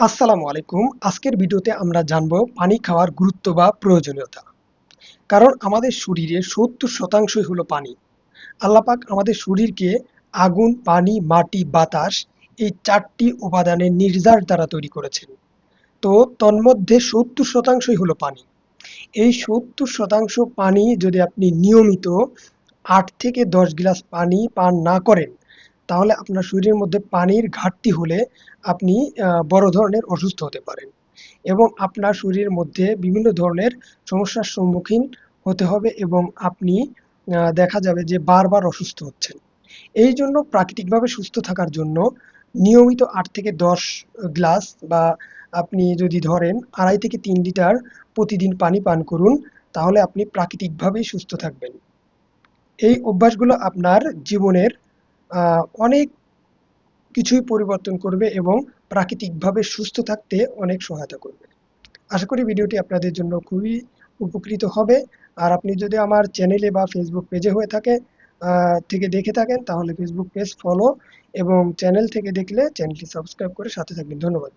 আসসালামু আলাইকুম। আজকের ভিডিওতে আমরা জানব পানি খাওয়ার গুরুত্ব বা প্রয়োজনীয়তা। কারণ আমাদের শরীরে ৭০% হলো পানি। আল্লাহ পাক আমাদের শরীরকে আগুন, পানি, মাটি, বাতাস এই ৪টি উপাদানের নির্যাস দ্বারা তৈরি করেছেন। তো তন্মধ্যে ৭০% হলো পানি। এই ৭০% পানি যদি আপনি নিয়মিত ৮ থেকে ১০ গ্লাস পানি পান না করেন, তাহলে আপনার শরীরের মধ্যে পানির ঘাটতি হলে আপনি বড় ধরনের অসুস্থ হতে পারেন এবং আপনার শরীরের মধ্যে বিভিন্ন ধরনের সমস্যার সম্মুখীন হতে হবে এবং আপনি দেখা যাবে যে বারবার অসুস্থ হচ্ছেন। এই জন্য প্রাকৃতিকভাবে সুস্থ থাকার জন্য নিয়মিত ৮ থেকে ১০ গ্লাস বা আপনি যদি ধরেন ২.৫ থেকে ৩ লিটার প্রতিদিন পানি পান করুন, তাহলে আপনি প্রাকৃতিকভাবেই সুস্থ থাকবেন। এই অভ্যাসগুলো আপনার জীবনের অনেক কিছুই পরিবর্তন করবে এবং প্রাকৃতিকভাবে সুস্থ থাকতে অনেক সহায়তা করবে। আশা করি ভিডিওটি আপনাদের জন্য খুবই উপকৃত হবে। আর আপনি যদি আমার চ্যানেলে বা ফেসবুক পেজে হয়ে থাকে থেকে দেখে থাকেন, তাহলে ফেসবুক পেজ ফলো এবং চ্যানেল থেকে দেখলে চ্যানেলটি সাবস্ক্রাইব করে সাথে থাকবেন। ধন্যবাদ।